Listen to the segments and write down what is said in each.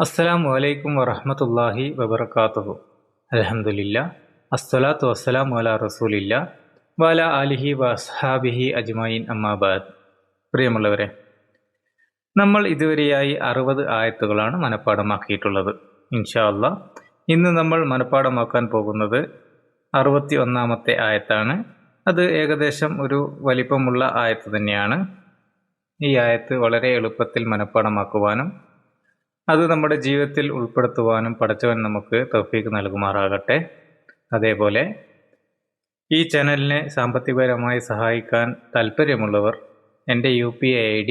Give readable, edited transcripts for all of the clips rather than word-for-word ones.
അസ്സലാമു അലൈക്കും വറഹ്മത്തുള്ളാഹി വബറകാതുഹു. അൽഹംദുലില്ലാ അസ്സലാത്തു വസ്സലാമു അലാ റസൂലില്ലാ വഅലാ ആലിഹി വഅസ്ഹാബിഹി അജ്മഈൻ അമ്മാ ബഅദ്. പ്രിയമുള്ളവരെ, നമ്മൾ ഇതുവരെയായി 60 ആയത്തുകളാണ് മനഃപ്പാഠമാക്കിയിട്ടുള്ളത്. ഇൻഷാ അല്ലാഹ് ഇന്ന് നമ്മൾ മനഃപ്പാഠമാക്കാൻ പോകുന്നത് 61-ാമത്തെ ആയത്താണ്. അത് ഏകദേശം ഒരു വലിപ്പമുള്ള ആയത്ത് തന്നെയാണ്. ഈ ആയത്ത് വളരെ എളുപ്പത്തിൽ മനഃപ്പാഠമാക്കുവാനും അത് നമ്മുടെ ജീവിതത്തിൽ ഉൾപ്പെടുത്തുവാനും പടച്ചവൻ നമുക്ക് തൗഫീഖ് നൽകുമാറാകട്ടെ. അതേപോലെ ഈ ചാനലിനെ സാമ്പത്തികപരമായി സഹായിക്കാൻ താല്പര്യമുള്ളവർ എൻ്റെ UPI ID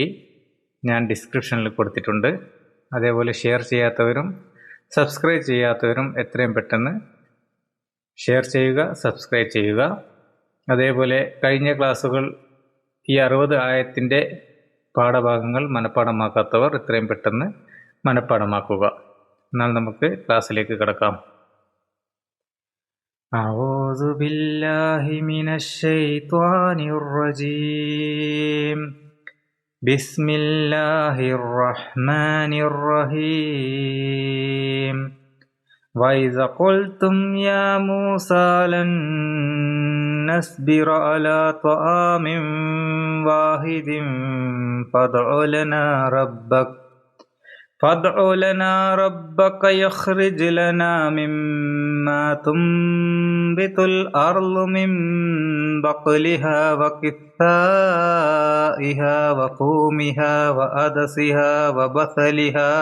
ഞാൻ ഡിസ്ക്രിപ്ഷനിൽ കൊടുത്തിട്ടുണ്ട്. അതേപോലെ ഷെയർ ചെയ്യാത്തവരും സബ്സ്ക്രൈബ് ചെയ്യാത്തവരും എത്രയും പെട്ടെന്ന് ഷെയർ ചെയ്യുക, സബ്സ്ക്രൈബ് ചെയ്യുക. അതേപോലെ കഴിഞ്ഞ ക്ലാസ്സുകൾ ഈ 60 ആയത്തിൻ്റെ പാഠഭാഗങ്ങൾ മനഃപ്പാഠമാക്കാത്തവർ എത്രയും പെട്ടെന്ന് മനഃപ്പാഠമാക്കുക. എന്നാൽ നമുക്ക് ക്ലാസ്സിലേക്ക് കിടക്കാം. അഊദു ബില്ലാഹി മിനശ് ശൈത്വാനിർ റജീം. ബിസ്മില്ലാഹിർ റഹ്മാനിർ റഹീം. വഇദ ഖുൽതും യാ മൂസാ ലൻ നസ്ബിറ അലാ ത്വആമിൻ വാഹിദിൻ فادع لنا ربك يخرج لنا مما تنبت الأرض من بقلها وقثائها وفومها وعدسها وبصلها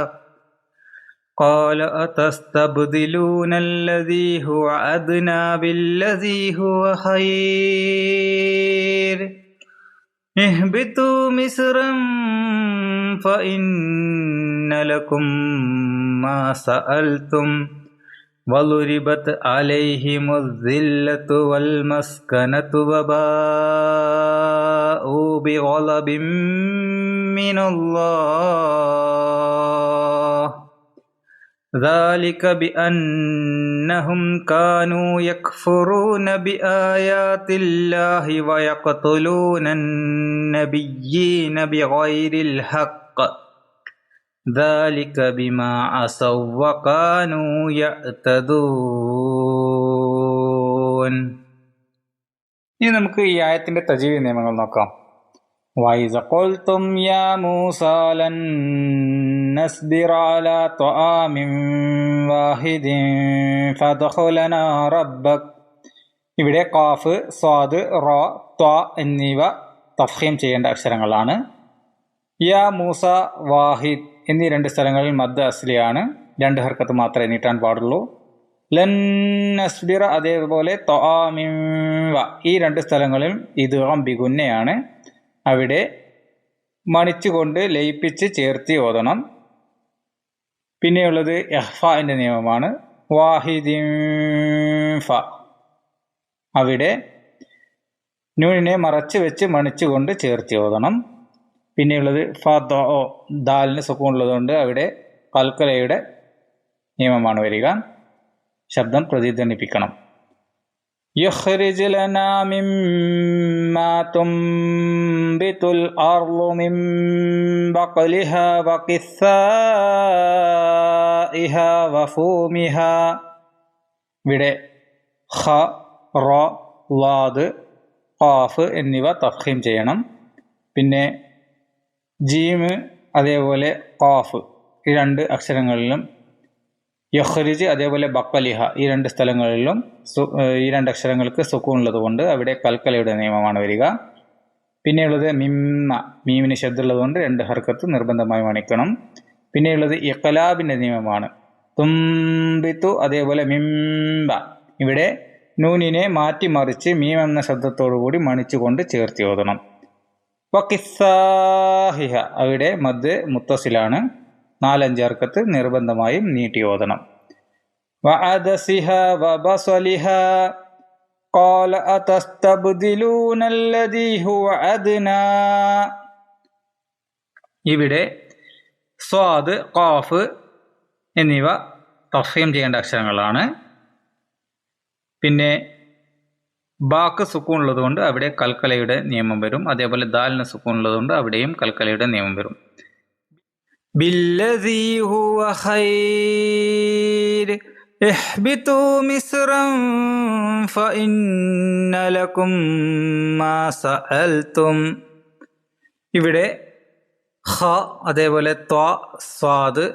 قال أتستبدلون الذي هو أدنى بالذي هو خير اهبطوا مصرا فإن لكم ما سألتم وضربت عليهم الذلة والمسكنة وباءوا بغضب من الله ذلك بأنهم كانوا يكفرون بآيات الله ويقتلون النبيين بغير الحق ذلك بما عصوا وكانوا يعتدون. ഇനി നമുക്ക് ഈ ആയത്തിന്റെ തജ്വീദ് നിയമങ്ങൾ നോക്കാം. وَإِذْ قُلْتُمْ يَا مُوسَى لَن نَّصْبِرَ عَلَى طَعَامٍ وَاحِدٍ فَادْعُ لَنَا رَبَّكَ. ഇവിടെ ഖാഫ്, സ്വാദ്, റ, ത്വ എന്നിവ തഫ്ഖീം ചെയ്യേണ്ട അക്ഷരങ്ങളാണ്. യാ മൂസ, വാഹിദ് എന്നീ 2 സ്ഥലങ്ങളിൽ മദ് അസ്ലിയാണ്. 2 ഹർക്കത്ത് മാത്രമേ നീട്ടാൻ പാടുള്ളൂ. ലൻ നസ്ബിറ അതേപോലെ ത്വആമിൻ വ ഈ 2 സ്ഥലങ്ങളിൽ ഇദ്ഗാം ബിഗുന്നയാണ്. അവിടെ മണിച്ചുകൊണ്ട് ലയിപ്പിച്ച് ചേർത്തി ഓതണം. പിന്നെയുള്ളത് ഇഖ്ഫാഇന്റെ നിയമമാണ്. വാഹിദിൻ ഫ അവിടെ നൂനിനെ മറച്ചു വെച്ച് മണിച്ചുകൊണ്ട് ചേർത്തി ഓതണം. പിന്നെയുള്ളത് ഫദോ ദാലിന് സുക്കൂൺ ഉള്ളതുകൊണ്ട് അവിടെ കൽക്കലയുടെ നിയമമാണ് വരിക. ശബ്ദം പ്രതിധ്വനിപ്പിക്കണം. يخرج لنا مما تنبت الأرض من بقلها وقثائها وفومها ഇവിടെ ഖ, റ, ളാദ്, ഖാഫ് എന്നിവ തഫ്ഖീം ചെയ്യണം. പിന്നെ ജീമ് അതേപോലെ ഖാഫ് ഈ 2 അക്ഷരങ്ങളിലും യഖ്രിജ് അതേപോലെ ബഖലിഹ ഈ 2 സ്ഥലങ്ങളിലും ഈ 2 അക്ഷരങ്ങൾക്ക് സുക്കൂൺ ഉള്ളതുകൊണ്ട് അവിടെ കൽക്കലയുടെ നിയമമാണ് വരിക. പിന്നെയുള്ളത് മിമ്മ മീമിന് ശബ്ദമുള്ളതുകൊണ്ട് 2 ഹർക്കത്ത് നിർബന്ധമായി മണിക്കണം. പിന്നെയുള്ളത് ഇഖ്ലാബിന്റെ നിയമമാണ്. തുംബിതു അതേപോലെ മിംബ ഇവിടെ നൂനിനെ മാറ്റിമറിച്ച് മീം എന്ന ശബ്ദത്തോടുകൂടി മണിച്ചുകൊണ്ട് ചേർത്തി ഓതണം. വഖിസ്സാഹിഹ അവിടെ മദ് മുത്തസിലാണ്. 4-5 ഹർക്കത്ത് നിർബന്ധമായും നീട്ടി ഓതണം. വഅദസിഹ വബസലിഹ ഖാല അതസ്തബ്ദിലൂന അല്ലദീ ഹുവ അദ്നാ ഇവിടെ സ്വാദ്, ഖാഫ് എന്നിവ തഫ്ഖീം ചെയ്യേണ്ട അക്ഷരങ്ങളാണ്. പിന്നെ ബാക്ക് സുക്കൂൺ ഉള്ളതുകൊണ്ട് അവിടെ കൽക്കലയുടെ നിയമം വരും. അതേപോലെ ദാലിന് സുക്കൂൺ ഉള്ളതുകൊണ്ട് അവിടെയും കൽക്കലയുടെ നിയമം വരും. ബില്ലദീ ഹുവ ഖൈർ ഇഹ്ബിതു മിസ്റൻ ഫഇന്ന ലകും മാ സഅൽതും. ഇവിടെ ഖ അതേപോലെ ത്വ, സ്വാദ്,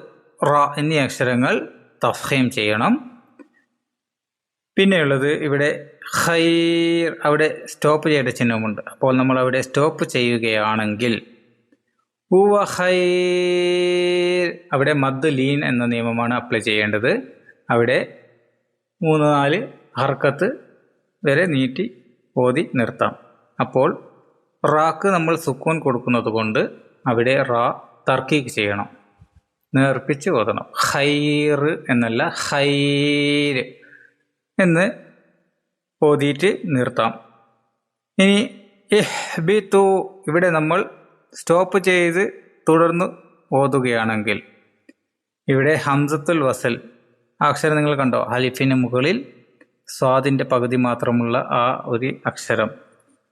റ എന്നീ അക്ഷരങ്ങൾ തഫ്ഖീം ചെയ്യണം. പിന്നെയുള്ളത് ഇവിടെ ഖൈർ, അവിടെ സ്റ്റോപ്പ് ചെയ്യേണ്ട ചിഹ്നമുണ്ട്. അപ്പോൾ നമ്മൾ അവിടെ സ്റ്റോപ്പ് ചെയ്യുകയാണെങ്കിൽ ഹുവ ഖൈർ, അവിടെ മദ് ലീൻ എന്ന നിയമമാണ് അപ്ലൈ ചെയ്യേണ്ടത്. അവിടെ 3-4 ഹർക്കത്ത് വരെ നീട്ടി ഓതി നിർത്താം. അപ്പോൾ റാക്ക് നമ്മൾ സുക്കൂൻ കൊടുക്കുന്നത് കൊണ്ട് അവിടെ റാ തർക്കീക്ക് ചെയ്യണം, നേർപ്പിച്ച് ഓതണം. ഖൈർ എന്നല്ല, ഖൈർ എന്ന് ഓതിയിട്ട് നിർത്താം. ഇനി ഇഹ്ബിതു, ഇവിടെ നമ്മൾ സ്റ്റോപ്പ് ചെയ്ത് തുടർന്ന് ഓതുകയാണെങ്കിൽ ഇവിടെ ഹംസത്തുൽ വസൽ ആ അക്ഷരം നിങ്ങൾ കണ്ടോ? അലിഫിന് മുകളിൽ സ്വാദിൻ്റെ പകുതി മാത്രമുള്ള ആ ഒരു അക്ഷരം,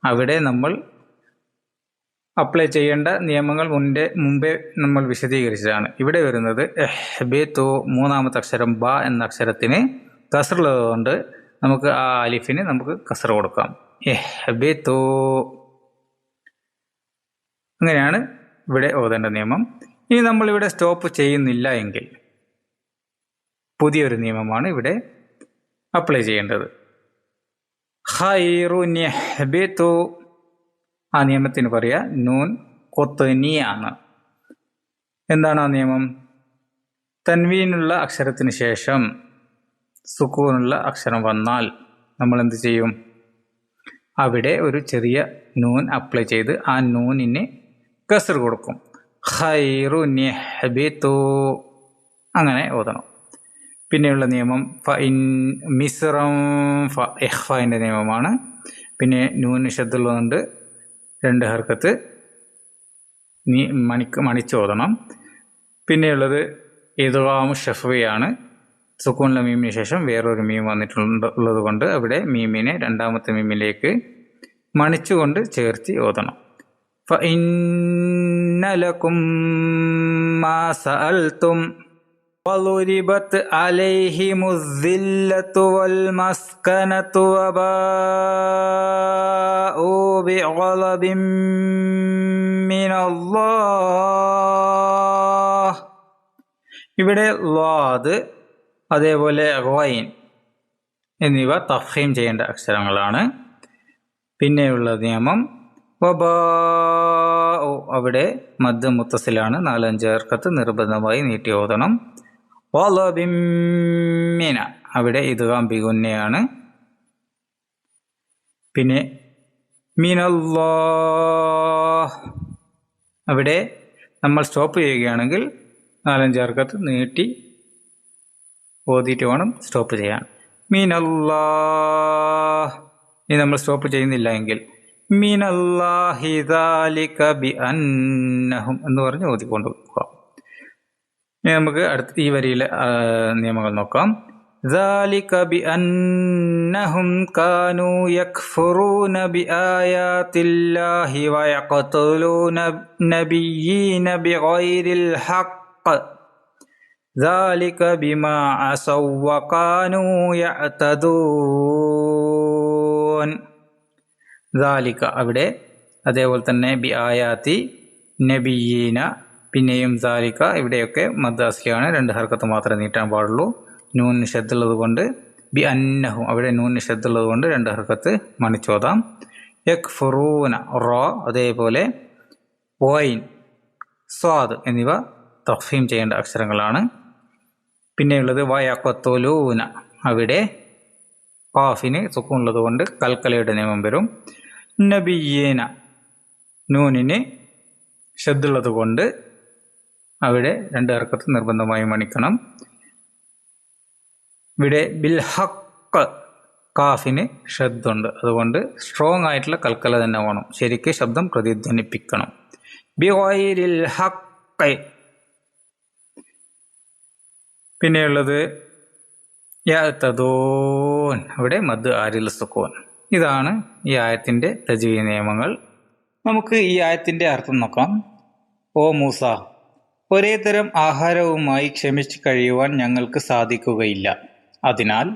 അവിടെ നമ്മൾ അപ്ലൈ ചെയ്യേണ്ട നിയമങ്ങൾ മുമ്പേ നമ്മൾ വിശദീകരിച്ചതാണ്. ഇവിടെ വരുന്നത് ഇഹ്ബിതു, മൂന്നാമത്തെ അക്ഷരം ബ എന്ന അക്ഷരത്തിന് കസറുള്ളതുകൊണ്ട് നമുക്ക് ആ അലിഫിന് നമുക്ക് കസർ കൊടുക്കാം. ഇഹ്ബിതു, അങ്ങനെയാണ് ഇവിടെ ഓതേണ്ട നിയമം. ഇനി നമ്മളിവിടെ സ്റ്റോപ്പ് ചെയ്യുന്നില്ല എങ്കിൽ പുതിയൊരു നിയമമാണ് ഇവിടെ അപ്ലൈ ചെയ്യേണ്ടത്. ഖൈറുൻ യഹ്ബിതു, ആ നിയമത്തിന് പറയാ നൂൻ ഖുത്നിയാണ്. എന്താണ് ആ നിയമം? തൻവീനുള്ള അക്ഷരത്തിന് ശേഷം സുക്കൂനുള്ള അക്ഷരം വന്നാൽ നമ്മൾ എന്ത് ചെയ്യും? അവിടെ ഒരു ചെറിയ നൂൻ അപ്ലൈ ചെയ്ത് ആ നൂനിന് കസ്ർ കൊടുക്കും. ഖൈറുൻ യഹ്ബിതു, അങ്ങനെ ഓതണം. പിന്നെയുള്ള നിയമം മിസ്റൻ ഇഖ്ഫാൻ്റെ നിയമമാണ്. പിന്നെ നൂന് ഷദ്ദുള്ളതുകൊണ്ട് 2 ഹർക്കത്ത് മണിച്ച് ഓതണം. പിന്നെയുള്ളത് ഇദ്ഗാമു ഷഫ്വിയാണ്. സുക്കൂനിലെ മീമിന് ശേഷം വേറൊരു മീം വന്നിട്ടുള്ളത് കൊണ്ട് അവിടെ മീമിനെ രണ്ടാമത്തെ മീമിലേക്ക് മണിച്ചുകൊണ്ട് ചേർത്ത് ഓതണം. ഫഇന്ന ലകും മാ സഅൽതും വളുരിബത് അലൈഹിമുസ്സില്ലതു വൽ മസ്കനതു വബാഉ ബിഗളബിൻ മിനല്ലാഹ്. ഇവിടെ ളാദ് അതേപോലെ ഗൈൻ എന്നിവ തഫ്ഖീം ചെയ്യേണ്ട അക്ഷരങ്ങളാണ്. പിന്നെയുള്ള നിയമം വബാഉ, അവിടെ മദ് മുത്തസിലാണ്, 4-5 ഹർക്കത്ത് നിർബന്ധമായി നീട്ടി ഓതണം. വളബിൻ മിന, അവിടെ ഇദ്ഗാം ബിഗുന്നയാണ്. പിന്നെ മിനല്ലാഹ്, അവിടെ നമ്മൾ സ്റ്റോപ്പ് ചെയ്യുകയാണെങ്കിൽ 4-5 ഹർക്കത്ത് നീട്ടി ഓതിയിട്ട് വേണം സ്റ്റോപ്പ് ചെയ്യാൻ. മിനല്ലാഹ്, ഇനി നമ്മൾ സ്റ്റോപ്പ് ചെയ്യുന്നില്ല എങ്കിൽ മിനല്ലാഹി ദാലിക ബിഅന്നഹും എന്ന് പറഞ്ഞ് ഓതിക്കൊണ്ട് പോകാം. ഇനി നമുക്ക് അടുത്ത ഈ വരിയിലെ നിയമങ്ങൾ നോക്കാം. ദാലിക ബിഅന്നഹും കാനൂ യക്ഫുറൂന ബിആയാതില്ലാഹി വയഖ്തുലൂന നബിയ്യീന ബിഗൈരിൽ ഹഖ് ദാലിക ബിമാ അസൗ വകാനൂ യഅ്തദൂൻ. ദാലിക, അവിടെ അതേപോലെ തന്നെ ബി ആയാത്തി നബിയീന, പിന്നെയും ദാലിക, ഇവിടെയൊക്കെ മദ്ദാസിയാണ്, 2 ഹർക്കത്ത് മാത്രമേ നീട്ടാൻ പാടുള്ളൂ. നൂൻ നിഷദ്ദുള്ളത് കൊണ്ട് ബി അന്നഹും, അവിടെ നൂൻ നിഷദ്ദുള്ളത് കൊണ്ട് 2 ഹർക്കത്ത് മണിച്ചോതാം. യക്ഫുറൂന റ, അതേപോലെ വൈൻ, സ്വാദ് എന്നിവ തഫ്ഹീം ചെയ്യേണ്ട അക്ഷരങ്ങളാണ്. പിന്നെയുള്ളത് വയഖ്തുലൂന, അവിടെ ഖാഫിന് സുക്കൂനുള്ളത് കൊണ്ട് കൽക്കലയുടെ നിയമം വരും. നബിയ്യീന, നൂനിന് ഷദ്ദുള്ളത് കൊണ്ട് അവിടെ 2 ഹർക്കത്ത് നിർബന്ധമായി മണിക്കണം. ഇവിടെ ബിൽ ഹഖ്, കാഫിന് ഷദ്ദുണ്ട്, അതുകൊണ്ട് സ്ട്രോങ് ആയിട്ടുള്ള കൽക്കല തന്നെ വേണം, ശരിക്ക് ശബ്ദം പ്രതിധ്വനിപ്പിക്കണം. ബിഗൈരിൽ ഹഖ്. പിന്നെയുള്ളത് യഅ്തദൂൻ, അവിടെ മദ് ആരിൽ സുക്കൂൻ. ഇതാണ് ഈ ആയത്തിൻ്റെ തജ്വീദ് നിയമങ്ങൾ. നമുക്ക് ഈ ആയത്തിൻ്റെ അർത്ഥം നോക്കാം. ഓ മൂസ, ഒരേ തരം ആഹാരവുമായി ക്ഷമിച്ചു കഴിയുവാൻ ഞങ്ങൾക്ക് സാധിക്കുകയില്ല. അതിനാൽ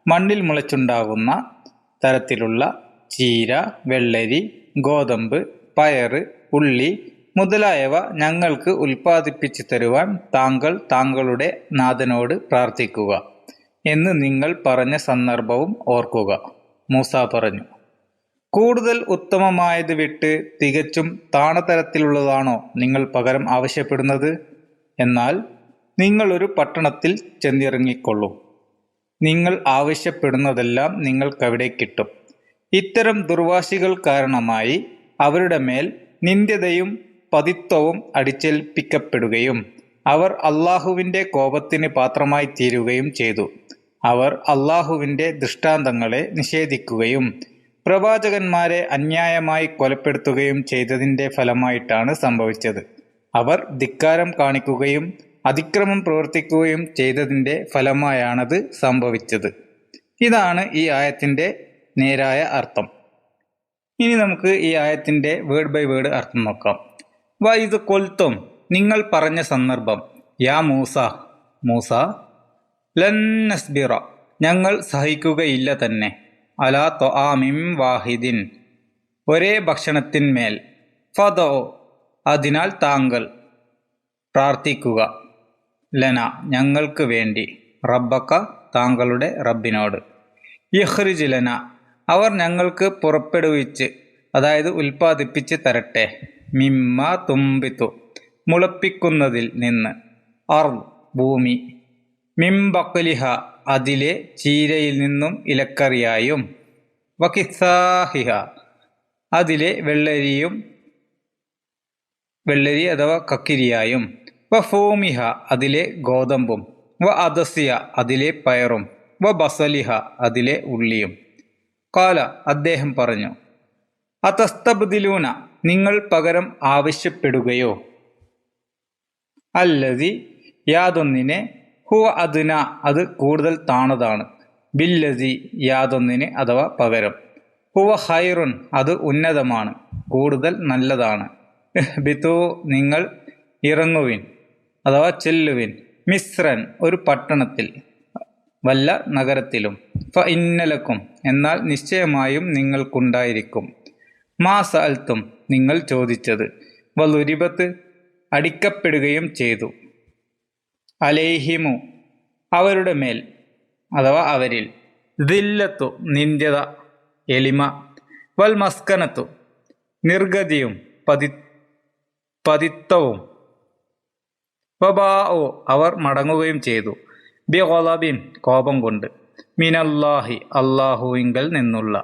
മണ്ണിൽ മുളച്ചുണ്ടാകുന്ന തരത്തിലുള്ള ചീര, വെള്ളരി, ഗോതമ്പ്, പയറ്, ഉള്ളി മുതലായവ ഞങ്ങൾക്ക് ഉൽപ്പാദിപ്പിച്ചു തരുവാൻ താങ്കൾ താങ്കളുടെ നാഥനോട് പ്രാർത്ഥിക്കുക എന്ന് നിങ്ങൾ പറഞ്ഞ സന്ദർഭവും ഓർക്കുക. മൂസ പറഞ്ഞു, കൂടുതൽ ഉത്തമമായത് വിട്ട് തികച്ചും താണതരത്തിലുള്ളതാണോ നിങ്ങൾ പകരം ആവശ്യപ്പെടുന്നത്? എന്നാൽ നിങ്ങളൊരു പട്ടണത്തിൽ ചെന്നിറങ്ങിക്കൊള്ളൂ. നിങ്ങൾ ആവശ്യപ്പെടുന്നതെല്ലാം നിങ്ങൾക്കവിടെ കിട്ടും. ഇത്തരം ദുർവാശികൾ കാരണമായി അവരുടെ മേൽ നിന്ദ്യതയും പതിത്വവും അടിച്ചേൽപ്പിക്കപ്പെടുകയും അവർ അള്ളാഹുവിൻ്റെ കോപത്തിന് പാത്രമായി തീരുകയും ചെയ്തു. അവർ അള്ളാഹുവിൻ്റെ ദൃഷ്ടാന്തങ്ങളെ നിഷേധിക്കുകയും പ്രവാചകന്മാരെ അന്യായമായി കൊലപ്പെടുത്തുകയും ചെയ്തതിൻ്റെ ഫലമായിട്ടാണ് സംഭവിച്ചത്. അവർ ധിക്കാരം കാണിക്കുകയും അതിക്രമം പ്രവർത്തിക്കുകയും ചെയ്തതിൻ്റെ ഫലമായാണത് സംഭവിച്ചത്. ഇതാണ് ഈ ആയത്തിൻ്റെ നേരായ അർത്ഥം. ഇനി നമുക്ക് ഈ ആയത്തിൻ്റെ വേർഡ് ബൈ വേർഡ് അർത്ഥം നോക്കാം. വൈദ് കൊൽത്തും, നിങ്ങൾ പറഞ്ഞ സന്ദർഭം. യാ മൂസ, മൂസ, ലൻ നസ്ബിറ, ഞങ്ങൾ സഹിക്കുകയില്ല തന്നെ. അലാ ത്വആമിൻ വാഹിദിൻ, ഒരേ ഭക്ഷണത്തിന്മേൽ. ഫദഉ, അതിനാൽ താങ്കൾ പ്രാർത്ഥിക്കുക. ലന, ഞങ്ങൾക്ക് വേണ്ടി. റബ്ബക, താങ്കളുടെ റബ്ബിനോട്. യഖ്രിജ് ലന, അവർ ഞങ്ങൾക്ക് പുറപ്പെടുവിച്ച്, അതായത് ഉൽപ്പാദിപ്പിച്ച് തരട്ടെ. മിമ്മ തുംബിത്തു, മുളപ്പിക്കുന്നതിൽ നിന്ന്. അർദ്, ഭൂമി. മിംബഖലിഹ, അതിലെ ചീരയിൽ നിന്നും ഇലക്കറിയായും. വകിസാഹിഹ, അതിലെ വെള്ളരി അഥവാ കക്കിരിയായും. വഫൂമിഹ, അതിലെ ഗോതമ്പും. വ അദസിയ, അതിലെ പയറും. വ ബസലിഹ, അതിലെ ഉള്ളിയും. കാല, അദ്ദേഹം പറഞ്ഞു, അതസ്തബ്ദിലൂന, നിങ്ങൾ പകരം ആവശ്യപ്പെടുകയോ? അല്ലതി, യാതൊന്നിനെ. ഹുവ അദ്ന, അത് കൂടുതൽ താണതാണ്. ബില്ലതി, യാതൊന്നിന് അഥവാ പകരം. ഹുവ ഖൈറുൻ, അത് ഉന്നതമാണ്, കൂടുതൽ നല്ലതാണ്. ഇഹ്ബിതു, നിങ്ങൾ ഇറങ്ങുവിൻ അഥവാ ചെല്ലുവിൻ. മിസ്രൻ, ഒരു പട്ടണത്തിൽ, വല്ല നഗരത്തിലും. ഫ ഇന്നലക്കും, എന്നാൽ നിശ്ചയമായും നിങ്ങൾക്കുണ്ടായിരിക്കും. മാ സഅൽത്തും, നിങ്ങൾ ചോദിച്ചത്. വലുരിബത്ത്, അടിക്കപ്പെടുകയും ചെയ്തു. അലൈഹിമു, അവരുടെ മേൽ അഥവാ അവരിൽ. ദില്ലത്തു, നിന്ദ്യത, എളിമ. വൽ മസ്കനത്തു, നിർഗതിയും പതിത്വവും. വബാഉ, അവർ മടങ്ങുകയും ചെയ്തു. ബി ഗളബിൻ, കോപം കൊണ്ട്. മിനല്ലാഹി, അല്ലാഹുവിങ്കൽ നിന്നുള്ള.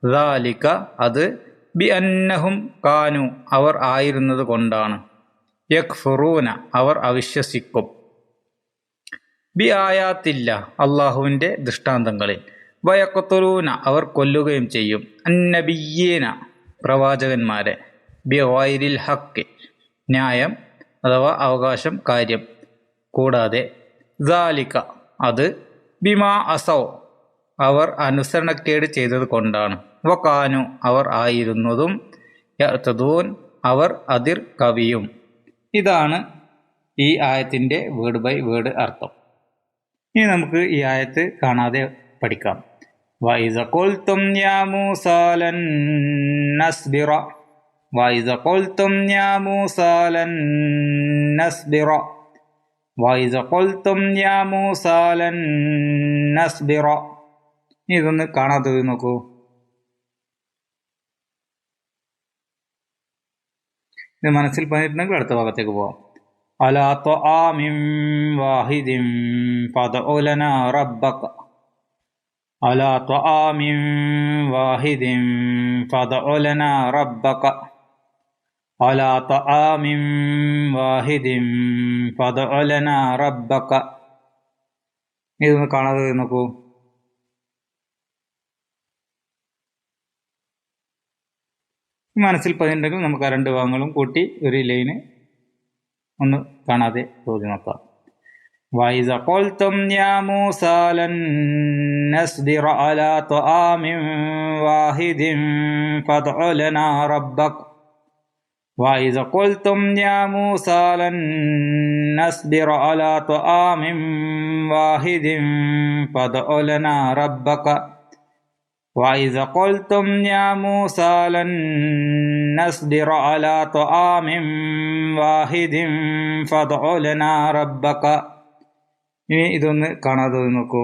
ദാലിക, അത്. ബി അന്നഹും കാനു, അവർ ആയിരുന്നത് കൊണ്ടാണ്. യക്ഫുറൂന, അവർ അവിശ്വസിക്കും. ബി ആയാത്തില്ല, അള്ളാഹുവിൻ്റെ ദൃഷ്ടാന്തങ്ങളിൽ. വയഖ്തുലൂന, അവർ കൊല്ലുകയും ചെയ്യും. അന്നബിയ്യീന, പ്രവാചകന്മാരെ. ബി ഗൈരിൽ ഹഖ്, ന്യായം അഥവാ അവകാശം, കാര്യം കൂടാതെ. ദാലിക, അത്. ബിമാ അസൗ, അവർ അനുസരണക്കേട് ചെയ്തത് കൊണ്ടാണ്. വകാനു, അവർ ആയിരുന്നതും. യഅ്തദൂൻ, അവർ അതിർ കവിയും. ഇതാണ് ഈ ആയത്തിൻ്റെ വേർഡ് ബൈ വേർഡ് അർത്ഥം. ഇനി നമുക്ക് ഈ ആയത്ത് കാണാതെ പഠിക്കാം. വഇദ ഖുൽതും യാ മൂസാ ലൻ നസ്ബിറ, വഇദ ഖുൽതും യാ മൂസാ ലൻ നസ്ബിറ, വഇദ ഖുൽതും യാ മൂസാ ലൻ നസ്ബിറ. ഇതൊന്ന് കാണാത്തത് നോക്കൂ. ഇത് മനസ്സിൽ പറഞ്ഞിട്ടുണ്ടെങ്കിൽ അടുത്ത ഭാഗത്തേക്ക് പോവാം. അലാ ത്വആമിൻ വാഹിദിൻ ഫദ്ഉ ലനാ റബ്ബക, അലാ ത്വആമിൻ വാഹിദിൻ ഫദ്ഉ ലനാ റബ്ബക, അലാ ത്വആമിൻ വാഹിദിൻ ഫദ്ഉ ലനാ റബ്ബക. ഇതൊന്ന് കാണാതെ നോക്കൂ. മനസ്സിൽ പറഞ്ഞിട്ടുണ്ടെങ്കിൽ നമുക്ക് ആ രണ്ട് ഭാഗങ്ങളും കൂട്ടി ഒരു ലൈന് ഒന്ന് കാണാതെ ചോദ്യം നോക്കാം. വൈദ ഖുൽതും യാ മൂസാ ലൻ നസ്ബിറ അലാ ത്വആമിൻ വാഹിദിൻ ഫദ്ഉ ലനാ റബ്ബക, وإذ قلتم يا موسى لن نصبر على طعام واحد فادع لنا ربك وإذ قلتم يا موسى لن نصبر على طعام واحد فادع لنا ربك. ഇനി ഇതൊന്ന് കാണാതെ നോക്കൂ.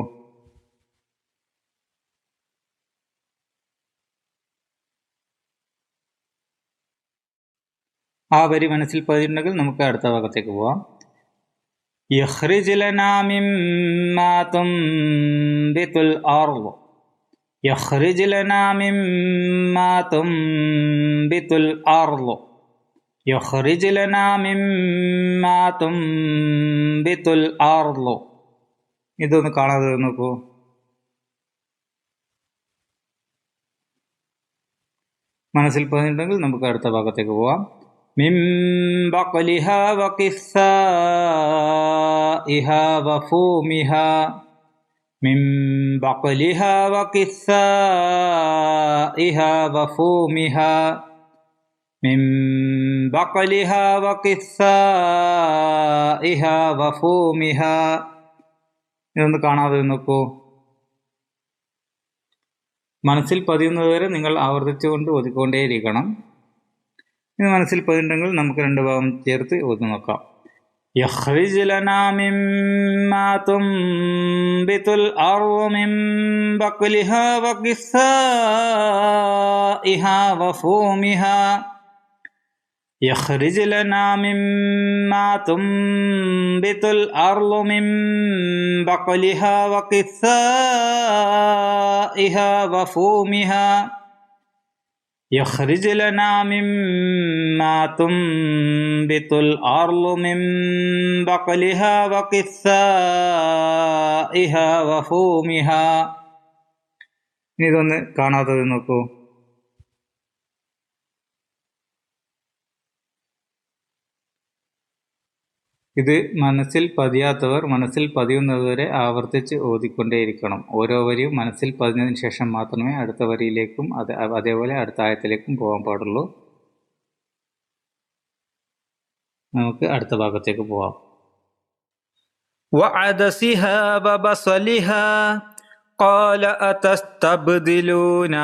ആ വരി മനസ്സിൽ പതിഞ്ഞിട്ടുണ്ടെങ്കിൽ നമുക്ക് അടുത്ത ഭാഗത്തേക്ക് പോവാം. യഖ്റിജ് ലനാ മിമ്മാ തുംബിതുൽ അർള് യഖ്റിജ് ലനാ മിമ്മാ തുംബിതുൽ അർള് യഖ്റിജ് ലനാ മിമ്മാ തുംബിതുൽ അർള്. ഇതൊന്ന് കാണാതെ നോക്കൂ. മനസ്സിൽ പതിഞ്ഞിട്ടുണ്ടെങ്കിൽ നമുക്ക് അടുത്ത ഭാഗത്തേക്ക് പോവാം. മിൻ ബഖലിഹാ വഖിസ്സാഇഹാ വഫൂമിഹാ മിൻ ബഖലിഹാ വഖിസ്സാഇഹാ വഫൂമിഹാ മിൻ ബഖലിഹാ വഖിസ്സാഇഹാ വഫൂമിഹാ. ഇതൊന്ന് കാണാതെ നോക്കൂ. മനസ്സിൽ പതിയുന്നതുവരെ നിങ്ങൾ ആവർത്തിച്ചുകൊണ്ട് ഓതിക്കൊണ്ടേയിരിക്കണം. ഇത് മനസ്സിൽ പതിഞ്ഞിട്ടുണ്ടെങ്കിൽ നമുക്ക് രണ്ട് ഭാഗം ചേർത്ത് ഓതി നോക്കാം. യഖ്റിജ് ലനാ മിമ്മാ തുംബിതുൽ അർളു മിൻ ബഖലിഹാ വഖിസ്സാഇഹാ വഫൂമിഹാ യഖ്റിജ് ലനാ മിമ്മാ തുംബിതുൽ അർളു മിൻ ബഖലിഹാ വഖിസ്സാഇഹാ വഫൂമിഹാ യഖ്റിജ് ലനാ മിമ്മാ തുംബിതുൽ അർളു മിൻ ബഖലിഹാ വഖിസ്സാഇഹാ വഫൂമിഹാ. ഇതൊന്ന് കാണാതെ നോക്കൂ. ഇത് മനസ്സിൽ പതിയാത്തവർ മനസ്സിൽ പതിയുന്നതുവരെ ആവർത്തിച്ച് ഓതിക്കൊണ്ടേയിരിക്കണം. ഓരോ വരിയും മനസ്സിൽ പതിഞ്ഞതിന് ശേഷം മാത്രമേ അടുത്ത വരിയിലേക്കും അതേപോലെ അടുത്ത ആയത്തിലേക്കും പോകാൻ പാടുള്ളൂ. നമുക്ക് അടുത്ത ഭാഗത്തേക്ക് പോവാം. വഅദസിഹാ വബസലിഹാ ഖാല അതസ്തബ്ദിലൂന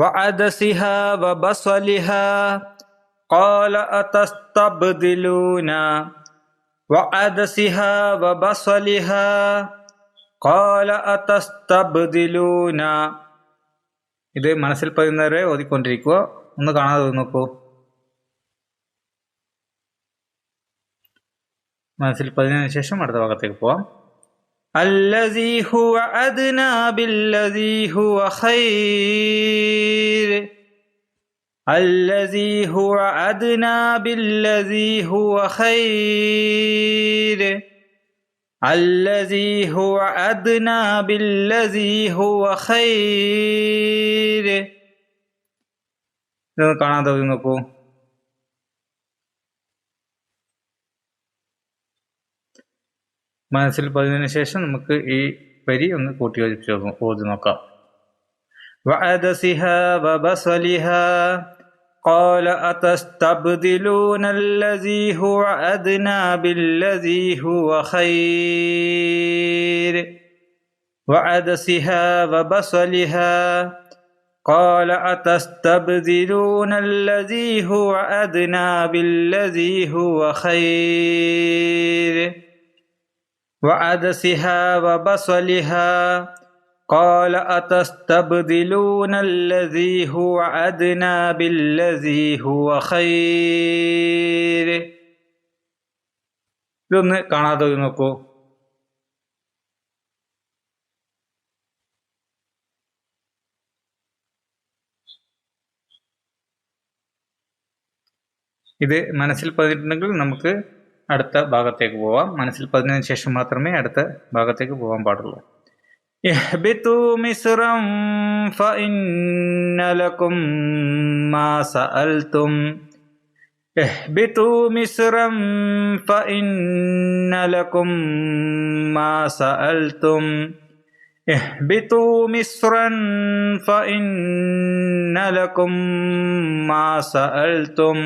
വഅദസിഹാ വബസലിഹാ ഖാല അതസ്തബ്ദിലൂന വഅദസിഹാ വബസലിഹാ ഖാല അതസ്തബ്ദിലൂന. ഇത് മനസ്സിൽ പതിയുന്നവരെ ഓതിക്കൊണ്ടിരിക്കുക. ഒന്ന് കാണാതെ നോക്കൂ. മനസ്സിൽ പതിഞ്ഞതിന് ശേഷം അടുത്ത ഭാഗത്തേക്ക് പോവാം. അല്ലസീ ഹുവ അദ്നാ ബില്ലസീ ഹുവ ഖൈർ الذي هو أدنى بالذي هو خير الذي هو أدنى بالذي هو خير. ഇത് കാണാതെ നോക്കൂ. മനസ്സിൽ പതിഞ്ഞതിന് ശേഷം നമുക്ക് ഈ വരി ഒന്ന് കൂട്ടി യോജിപ്പിച്ച് ഓതി നോക്കാം. വഅദസിഹാ വബസലിഹാ قال أتستبدلون الذي هو أدنى بالذي هو خير وعدسها وبصلها قال أتستبدلون الذي هو أدنى بالذي هو خير وعدسها وبصلها قال أتستبدلون الذي هو أدنى بالذي هو خير. ഇതൊന്ന് കാണാതെ നോക്കൂ. ഇത് മനസ്സിൽ പതിഞ്ഞിട്ടുണ്ടെങ്കിൽ നമുക്ക് അടുത്ത ഭാഗത്തേക്ക് പോവാം. മനസ്സിൽ പതിഞ്ഞതിന് ശേഷം മാത്രമേ അടുത്ത ഭാഗത്തേക്ക് പോകാൻ പാടുള്ളൂ. اهبطوا مصرا فإن لكم ما سألتم اهبطوا مصرا فإن لكم ما سألتم اهبطوا مصرا فإن لكم ما سألتم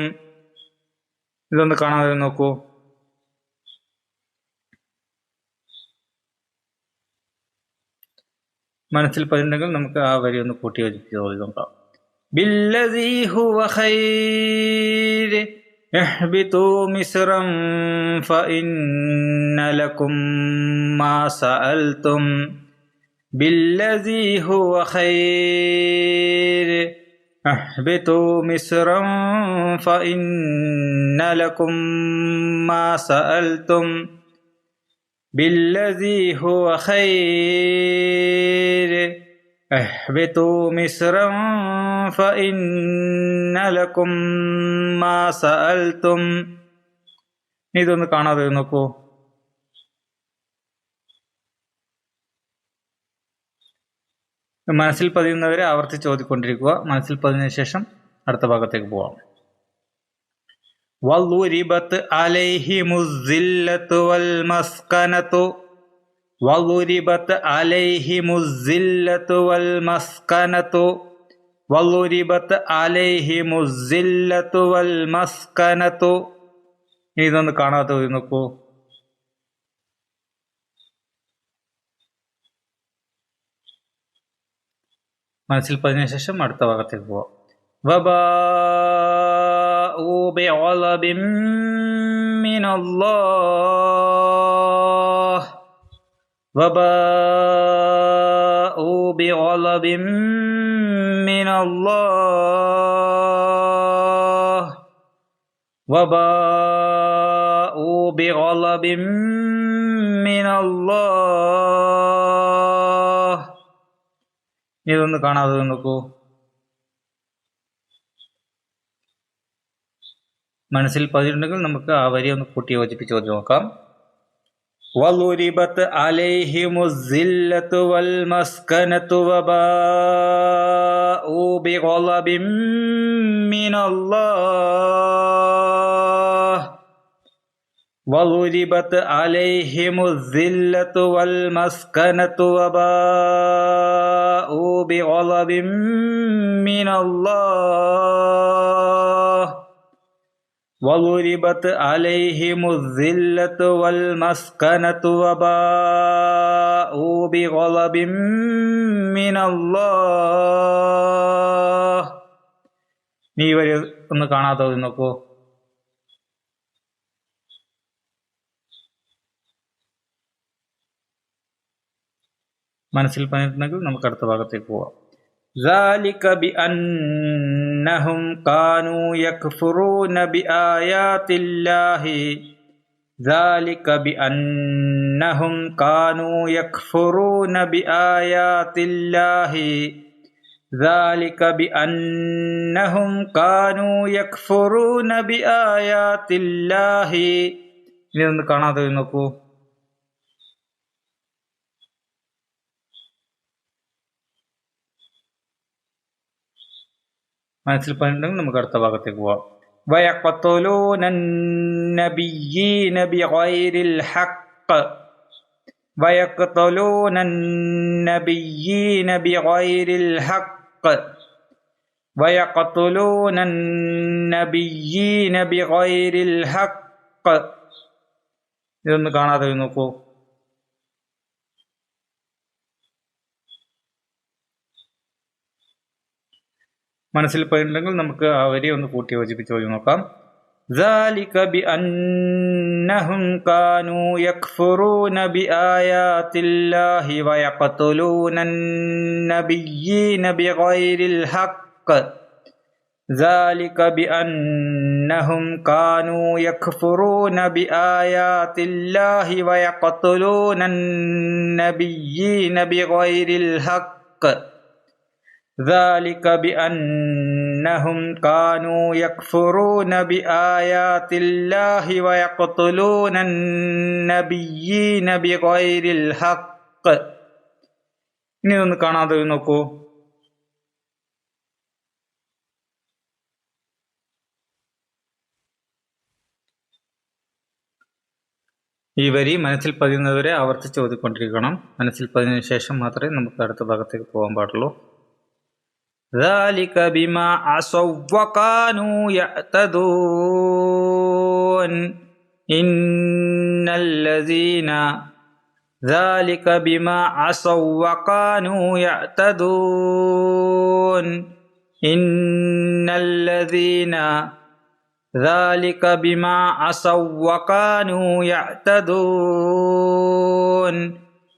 ഇതൊന്ന് കാണാതെ നോക്കൂ. മനസ്സിൽ പതിണ്ടെങ്കിൽ നമുക്ക് ആ വരി ഒന്ന് കൂട്ടി യോജിപ്പിച്ച് നോക്കാം. ബില്ലദീ ഹുവ ഖൈർ ഇഹ്ബിതു മിസ്റൻ ഫഇന്ന ലകും മാ സഅൽതും. ബില്ലദീ ഹുവ ഖൈർ ഇഹ്ബിതു മിസ്റൻ ഫഇന്ന ലകും മാ സഅൽതും. ബില്ലദീ ഹുവ ഖൈർ ഇഹ്ബിതു മിസ്റൻ ഫഇന്ന ലകും മാ സഅൽതും. ഇതൊന്ന് കാണാതെ നോക്കൂ. മനസ്സിൽ പതിയുന്നവരെ ആവർത്തിച്ച് ഓതിക്കൊണ്ടിരിക്കുക. മനസ്സിൽ പതിഞ്ഞതിനു ശേഷം അടുത്ത ഭാഗത്തേക്ക് പോവാം. വളുരിബത് അലൈഹിമുസ്സില്ലതു വൽ മസ്കനതു. വളുരിബത് അലൈഹിമുസ്സില്ലതു വൽ മസ്കനതു. വളുരിബത് അലൈഹിമുസ്സില്ലതു വൽ മസ്കനതു. ഇതൊന്ന് കാണാതെ നോക്കൂ. മനസ്സിൽ പതിഞ്ഞ ശേഷം അടുത്ത ഭാഗത്തേക്ക് പോവാം. വബാഉ ബിഗളബിൻ മിനല്ലാഹ്. വബാഉ ബിഗളബിൻ മിനല്ലാഹ്. വബാഉ ബിഗളബിൻ മിനല്ലാഹ്. ഇതൊന്ന് കാണാതെ നോക്കൂ. മനസ്സിൽ പതിവുണ്ടെങ്കിൽ നമുക്ക് ആ വരി ഒന്ന് കൂട്ടി യോജിപ്പിച്ച് നോക്കാം. വളുരിബത് അലൈഹിമുസ്സില്ലതു വൽ മസ്കനതു വബാഉ ബിഗളബിൻ മിനല്ലാഹ്. വളുരിബത് അലൈഹിമുസ്സില്ലതു വൽ മസ്കനതു വബാഉ ബിഗളബിൻ മിനല്ലാഹ്. വളുരിബത് അലൈഹിമുസ്സില്ലതു വൽ മസ്കനതു വബാഉ ബിഗളബിൻ മിനല്ലാഹ്. ഈ വരി ഒന്ന് കാണാതെ നോക്കൂ. മനസ്സിൽ പറഞ്ഞിട്ടുണ്ടെങ്കിൽ നമുക്ക് അടുത്ത ഭാഗത്തേക്ക് പോവാം. ذلك بأنهم كانوا يكفرون بآيات الله. ذلك بأنهم كانوا يكفرون بآيات الله. ذلك بأنهم كانوا يكفرون بآيات الله. ഇതൊന്ന് കാണാതെ നോക്കൂ. മനസ്സിൽ പറഞ്ഞിട്ടുണ്ടെങ്കിൽ നമുക്ക് അടുത്ത ഭാഗത്തേക്ക് പോവാം. വയഖ്തുലൂന നബിയ്യീന ബിഗൈരിൽ ഹഖ്. വയഖ്തുലൂന നബിയ്യീന ബിഗൈരിൽ ഹഖ്. വയഖ്തുലൂന നബിയ്യീന ബിഗൈരിൽ ഹഖ്. ഇതൊന്ന് കാണാതെ നോക്കൂ. മനസ്സിൽ പോയിട്ടുണ്ടെങ്കിൽ നമുക്ക് ആ വരി ഒന്ന് കൂട്ടി യോജിപ്പിച്ച് നോക്കാം. ذلك بأنهم كانوا يكفرون بآيات الله ويقتلون النبيين بغير الحق. ذلك بأنهم كانوا يكفرون بآيات الله ويقتلون النبيين بغير الحق. ذلك بأنهم كانوا يكفرون بآيات الله ويقتلون النبيين بغير الحق. ഇനി ഒന്ന് കാണാതെ നോക്കൂ. ഈ വരി മനസ്സിൽ പതിയുന്നവരെ ആവർത്തിച്ച് ഓതിക്കൊണ്ടിരിക്കണം. മനസ്സിൽ പതിഞ്ഞതിനു ശേഷം മാത്രമേ നമുക്ക് അടുത്ത ഭാഗത്തേക്ക് പോകാൻ പാടുള്ളൂ. ذلك بما عصوا وكانوا يعتدون. إن الذين ذلك بما عصوا وكانوا يعتدون إن الذين ذلك بما عصوا وكانوا يعتدون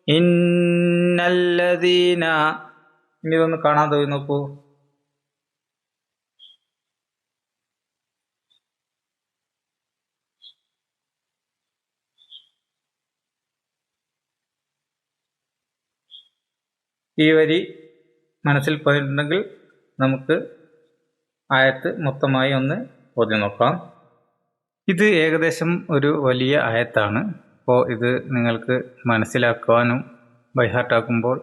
إن الذين ഇതൊന്ന് കാണാൻ തോന്നി നോക്കൂ. ഈ വരി മനസ്സിൽ പറഞ്ഞിട്ടുണ്ടെങ്കിൽ നമുക്ക് ആയത്ത് മൊത്തമായി ഒന്ന് ഓതി നോക്കാം. ഇത് ഏകദേശം ഒരു വലിയ ആയത്താണ്. അപ്പോൾ ഇത് നിങ്ങൾക്ക് മനസ്സിലാക്കുവാനും ബൈഹാർട്ടാക്കുമ്പോൾ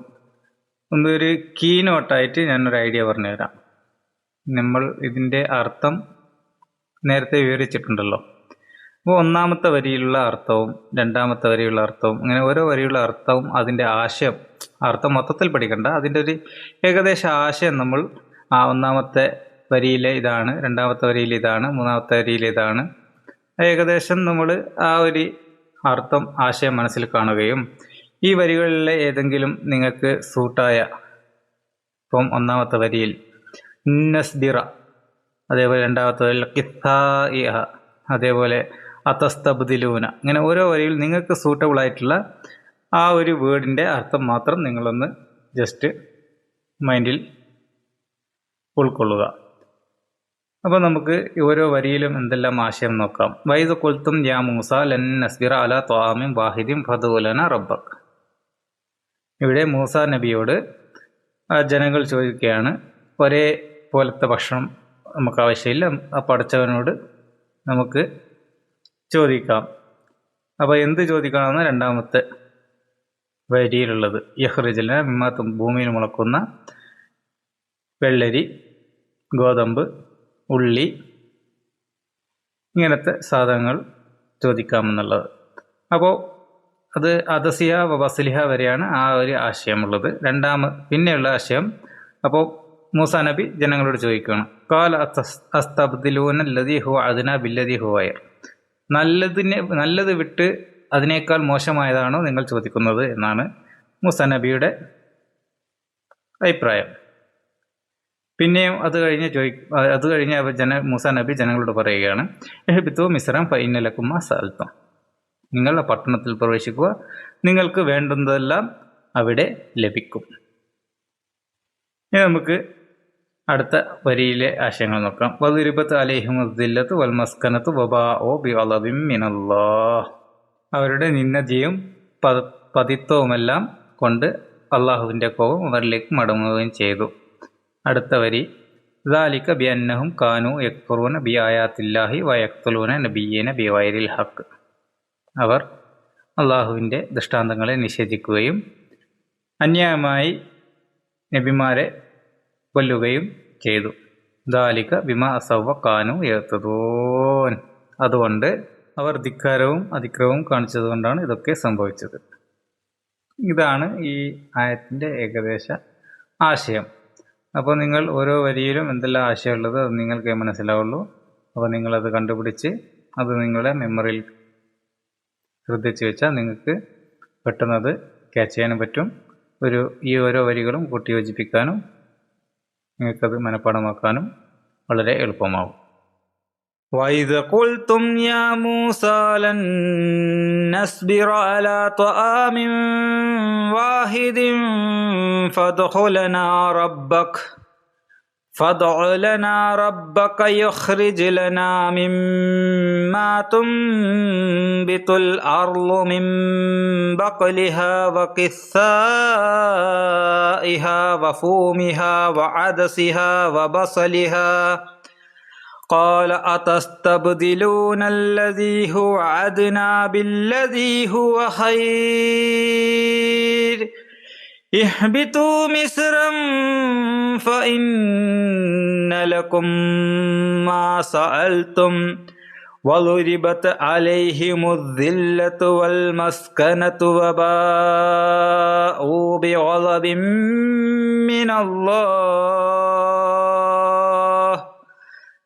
ഒന്നൊരു കീനോട്ടായിട്ട് ഞാനൊരു ഐഡിയ പറഞ്ഞുതരാം. നമ്മൾ ഇതിൻ്റെ അർത്ഥം നേരത്തെ വിവരിച്ചിട്ടുണ്ടല്ലോ. അപ്പോൾ ഒന്നാമത്തെ വരിയിലുള്ള അർത്ഥവും രണ്ടാമത്തെ വരിയുള്ള അർത്ഥവും അങ്ങനെ ഓരോ വരിയുള്ള അർത്ഥവും അതിൻ്റെ ആശയം, അർത്ഥം മൊത്തത്തിൽ പഠിക്കണ്ട, അതിൻ്റെ ഒരു ഏകദേശ ആശയം നമ്മൾ ഒന്നാമത്തെ വരിയിലെ ഇതാണ്, രണ്ടാമത്തെ വരിയിൽ ഇതാണ്, മൂന്നാമത്തെ വരിയിൽ ഇതാണ്, ഏകദേശം നമ്മൾ ആ ഒരു അർത്ഥം ആശയം മനസ്സിൽ കാണുകയും ഈ വരികളിലെ ഏതെങ്കിലും നിങ്ങൾക്ക് സൂട്ടായ, ഇപ്പം ഒന്നാമത്തെ വരിയിൽ നസ്ബിറ, അതേപോലെ രണ്ടാമത്തെ വരിയിൽ കിത്താഇഹ, അതേപോലെ അതസ്തബ്ദിലൂന, ഇങ്ങനെ ഓരോ വരിയിൽ നിങ്ങൾക്ക് സൂട്ടബിൾ ആയിട്ടുള്ള ആ ഒരു വേർഡിൻ്റെ അർത്ഥം മാത്രം നിങ്ങളൊന്ന് ജസ്റ്റ് മൈൻഡിൽ ഉൾക്കൊള്ളുക. അപ്പോൾ നമുക്ക് ഓരോ വരിയിലും എന്തെല്ലാം ആശയം നോക്കാം. വൈദ ഖുൽതും യാ മൂസ ലൻ നസ്ബിറ അലാ ത്വആമിൻ വാഹിദിൻ ഫദ്ഉ ലനാ റബ്ബക്. ഇവിടെ മൂസ നബിയോട് ജനങ്ങൾ ചോദിക്കുകയാണ്, ഒരേ പോലത്തെ ഭക്ഷണം നമുക്ക് ആവശ്യമില്ല, ആ പടച്ചവനോട് നമുക്ക് ചോദിക്കാം. അപ്പോൾ എന്ത് ചോദിക്കണമെന്ന് രണ്ടാമത്തെ വരിയിലുള്ളത്. യഖ്റിജ്ലനാ മിമ്മാ ഭൂമിയിൽ മുളക്കുന്ന വെള്ളരി, ഗോതമ്പ്, ഉള്ളി, ഇങ്ങനത്തെ സാധനങ്ങൾ ചോദിക്കാമെന്നുള്ളത്. അപ്പോൾ അത് അദസിയ വബസ്ലിഹ വരെയാണ് ആ ഒരു ആശയമുള്ളത്. പിന്നെയുള്ള ആശയം, അപ്പോൾ മൂസാ നബി ജനങ്ങളോട് ചോദിക്കുകയാണ്, ഖാല അസ്തബ്ദിലൂന അല്ലദീ ഹുവ അദ്നാ ബില്ലദീ ഹുവ ഖൈർ. നല്ലത് വിട്ട് അതിനേക്കാൾ മോശമായതാണോ നിങ്ങൾ ചോദിക്കുന്നത് എന്നാണ് മൂസാ നബിയുടെ അഭിപ്രായം. പിന്നെയും അത് കഴിഞ്ഞ് മൂസാ നബി ജനങ്ങളോട് പറയുകയാണ്, ഇഹ്ബിതു മിസ്റൻ ഫഇന്ന ലക്കും മാ സഅൽതും. നിങ്ങൾ പട്ടണത്തിൽ പ്രവേശിക്കുക, നിങ്ങൾക്ക് വേണ്ടുന്നതെല്ലാം അവിടെ ലഭിക്കും. ഇനി നമുക്ക് അടുത്ത വരിയിലെ ആശയങ്ങൾ നോക്കാം. വദുരിബത് അലൈഹിമുദ് ദില്ലത്തു വൽ മസ്കനത്തു വബാഉ ബിഗളബിൻ മിനല്ലാഹ്. അവരുടെ നിന്ദയും പതിത്വവുമെല്ലാം കൊണ്ട് അള്ളാഹുവിൻ്റെ കോപം അവരിലേക്ക് മടങ്ങുകയും ചെയ്തു. അടുത്ത വരി, ദാലിക ബിഅന്നഹും കാനൂ യക്ഫുറൂന ബിആയാത്തില്ലാഹി വയഖ്തുലൂന നബിയ്യീന ബിഗൈരിൽ ഹഖ്. അവർ അള്ളാഹുവിൻ്റെ ദൃഷ്ടാന്തങ്ങളെ നിഷേധിക്കുകയും അന്യായമായി നബിമാരെ കൊല്ലുകയും ചെയ്തു. ദാലിക ബിമാ അസവ്വ കാനൂ യഅ്തദൂൻ. അതുകൊണ്ട് അവർ ധിക്കാരവും അതിക്രമവും കാണിച്ചതുകൊണ്ടാണ് ഇതൊക്കെ സംഭവിച്ചത്. ഇതാണ് ഈ ആയത്തിൻ്റെ ഏകദേശ ആശയം. അപ്പോൾ നിങ്ങൾ ഓരോ വരിയിലും എന്തെല്ലാം ആശയമുള്ളത് അത് നിങ്ങൾക്ക് മനസ്സിലാവുള്ളൂ. അപ്പോൾ നിങ്ങളത് കണ്ടുപിടിച്ച് അത് നിങ്ങളുടെ മെമ്മറിയിൽ ശ്രദ്ധിച്ച് വെച്ചാൽ നിങ്ങൾക്ക് പെട്ടെന്നത് ക്യാച്ച് ചെയ്യാനും പറ്റും. ഈ ഓരോ വരികളും കൂട്ടിയോജിപ്പിക്കാനും നിങ്ങൾക്കത് മനഃപ്പാടമാക്കാനും വളരെ എളുപ്പമാകും. وَإِذْ قُلْتُمْ يَا مُوسَى لَن نَّصْبِرَ عَلَىٰ طَعَامٍ وَاحِدٍ فادع لنا ربك يخرج لنا مما تنبت الأرض من بقلها وقثائها وفومها وعدسها وبصلها قال أتستبدلون الذي هو أدنى بالذي هو خير اهبطوا مصرا فإن لكم ما سألتم وضربت عليهم الذلة والمسكنة وباءوا بغضب من الله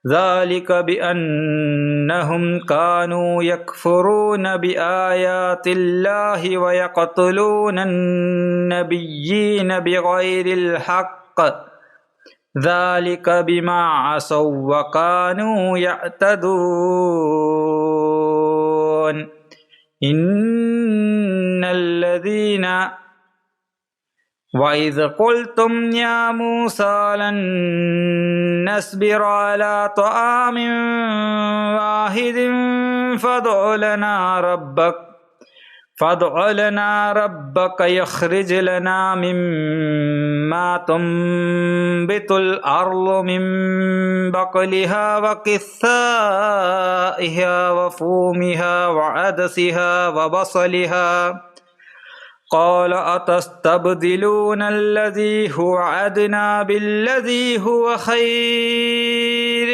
ذلك بأنهم كانوا يكفرون بآيات الله ويقتلون النبيين بغير الحق ذلك بما عصوا وكانوا يعتدون إن الذين وإذ قلتم يا موسى لن نصبر على طعام واحد فادع لنا ربك يخرج لنا مما تنبت الأرض من بقلها وقثائها وفومها وعدسها وبصلها قال أتستبدلون الذي هو أدنى بالذي هو خير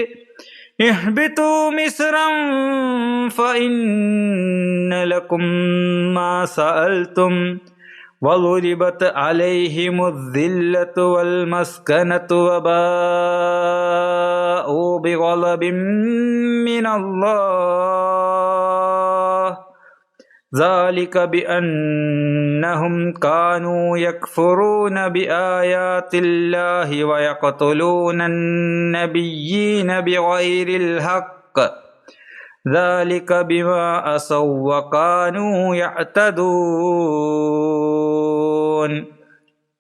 اهبطوا مصرا فإن لكم ما سألتم وضربت عليهم الذلة والمسكنة وباءوا بغضب من الله ذلك بأنهم كانوا يكفرون بآيات الله ويقتلون النبيين بغير الحق ذلك بما عصوا وكانوا يعتدون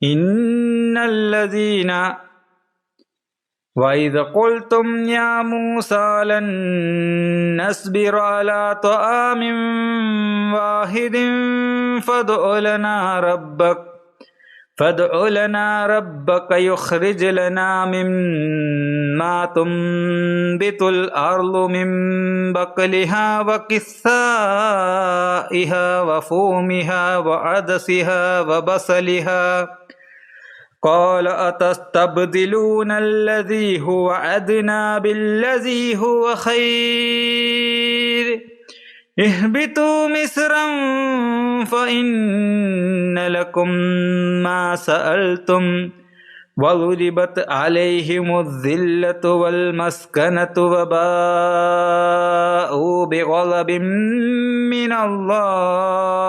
إن الذين وإذ قلتم يا موسى لن نصبر على طعام واحد فادع لنا ربك يخرج لنا مما تنبت الأرض من بقلها وقثائها وفومها وعدسها وبصلها قال أتستبدلون الذي هو أدنى بالذي هو خير اهبطوا مصرا فإن لكم ما سألتم وضربت عليهم الذلة والمسكنة وباءوا بغضب من الله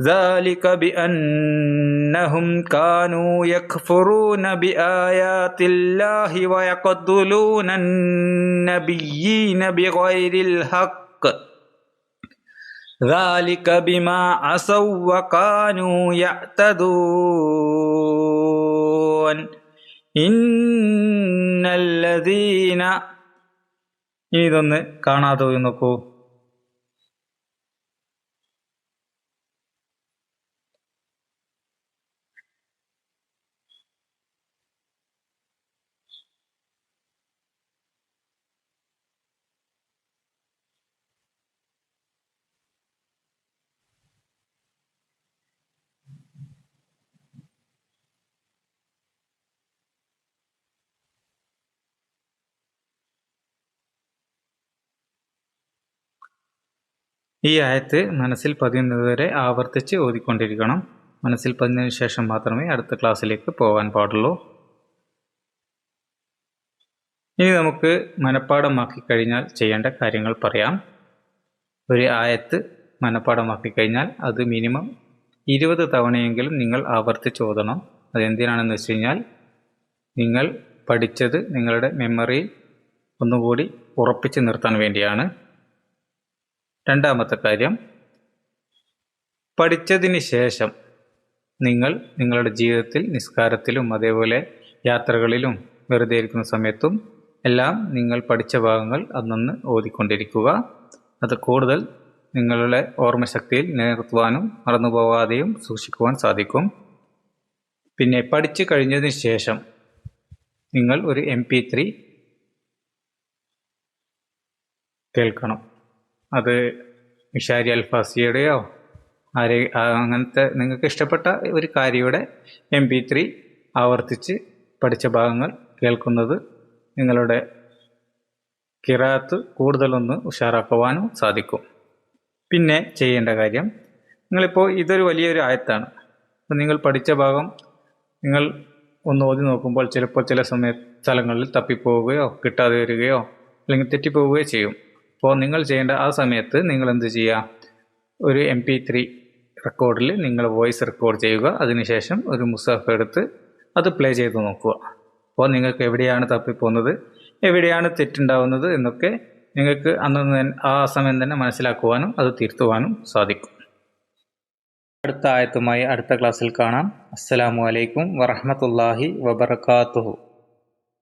ذلك بأنهم كانوا يكفرون بآيات الله ويقتلون النبيين بغير الحق ذلك بما عصوا وكانوا يعتدون إن الذين ഇതൊന്ന് കാണാതെ പോയി നോക്കൂ. ഈ ആയത്ത് മനസ്സിൽ പതിയുന്നതുവരെ ആവർത്തിച്ച് ഓതിക്കൊണ്ടിരിക്കണം. മനസ്സിൽ പതിഞ്ഞതിന് ശേഷം മാത്രമേ അടുത്ത ക്ലാസ്സിലേക്ക് പോകാൻ പാടുള്ളൂ. ഇനി നമുക്ക് മനഃപ്പാഠമാക്കി കഴിഞ്ഞാൽ ചെയ്യേണ്ട കാര്യങ്ങൾ പറയാം. ഒരു ആയത്ത് മനഃപ്പാഠമാക്കി കഴിഞ്ഞാൽ അത് മിനിമം 20 തവണയെങ്കിലും നിങ്ങൾ ആവർത്തിച്ച് ഓതണം. അതെന്തിനാണെന്ന് വെച്ച് കഴിഞ്ഞാൽ നിങ്ങൾ പഠിച്ചത് നിങ്ങളുടെ മെമ്മറിയിൽ ഒന്നുകൂടി ഉറപ്പിച്ച് നിർത്താൻ വേണ്ടിയാണ്. രണ്ടാമത്തെ കാര്യം, പഠിച്ചതിന് ശേഷം നിങ്ങൾ നിങ്ങളുടെ ജീവിതത്തിൽ നിസ്കാരത്തിലും അതേപോലെ യാത്രകളിലും വെറുതെ ഇരിക്കുന്ന സമയത്തും എല്ലാം നിങ്ങൾ പഠിച്ച ഭാഗങ്ങൾ അന്നന്ന് ഓതിക്കൊണ്ടിരിക്കുക. അത് കൂടുതൽ നിങ്ങളുടെ ഓർമ്മശക്തിയിൽ നിലനിർത്തുവാനും മറന്നുപോകാതെയും സൂക്ഷിക്കുവാൻ സാധിക്കും. പിന്നെ പഠിച്ചു കഴിഞ്ഞതിന് ശേഷം നിങ്ങൾ ഒരു MP3 കേൾക്കണം. അത് മിഷാരി അൽഫാസിയുടെയോ അങ്ങനത്തെ നിങ്ങൾക്ക് ഇഷ്ടപ്പെട്ട ഒരു കാരിയുടെ MP3 ആവർത്തിച്ച് പഠിച്ച ഭാഗങ്ങൾ കേൾക്കുന്നത് നിങ്ങളുടെ ഖിറാഅത്ത് കൂടുതലൊന്ന് ഉഷാറാക്കുവാനും സാധിക്കും. പിന്നെ ചെയ്യേണ്ട കാര്യം, നിങ്ങളിപ്പോൾ ഇതൊരു വലിയൊരു ആയത്താണ്. അപ്പോൾ നിങ്ങൾ പഠിച്ച ഭാഗം നിങ്ങൾ ഒന്ന് ഓതി നോക്കുമ്പോൾ ചിലപ്പോൾ ചില സ്ഥലങ്ങളിൽ തപ്പിപ്പോവുകയോ കിട്ടാതെ വരികയോ അല്ലെങ്കിൽ തെറ്റിപ്പോവുകയോ ചെയ്യും. അപ്പോൾ നിങ്ങൾ ചെയ്യേണ്ട ആ സമയത്ത് നിങ്ങൾ എന്ത് ചെയ്യുക, ഒരു MP3 റെക്കോർഡിൽ നിങ്ങൾ വോയിസ് റെക്കോർഡ് ചെയ്യുക. അതിനുശേഷം ഒരു മുസാഫ് എടുത്ത് അത് പ്ലേ ചെയ്ത് നോക്കുക. അപ്പോൾ നിങ്ങൾക്ക് എവിടെയാണ് തപ്പിപ്പോകുന്നത്, എവിടെയാണ് തെറ്റുണ്ടാവുന്നത് എന്നൊക്കെ നിങ്ങൾക്ക് ആ സമയം തന്നെ മനസ്സിലാക്കുവാനും അത് തിരുത്തുവാനും സാധിക്കും. അടുത്ത ആയത്തുമായി അടുത്ത ക്ലാസ്സിൽ കാണാം. അസ്സലാമു അലൈക്കും വറഹ്മത്തുള്ളാഹി വബറകാതുഹു.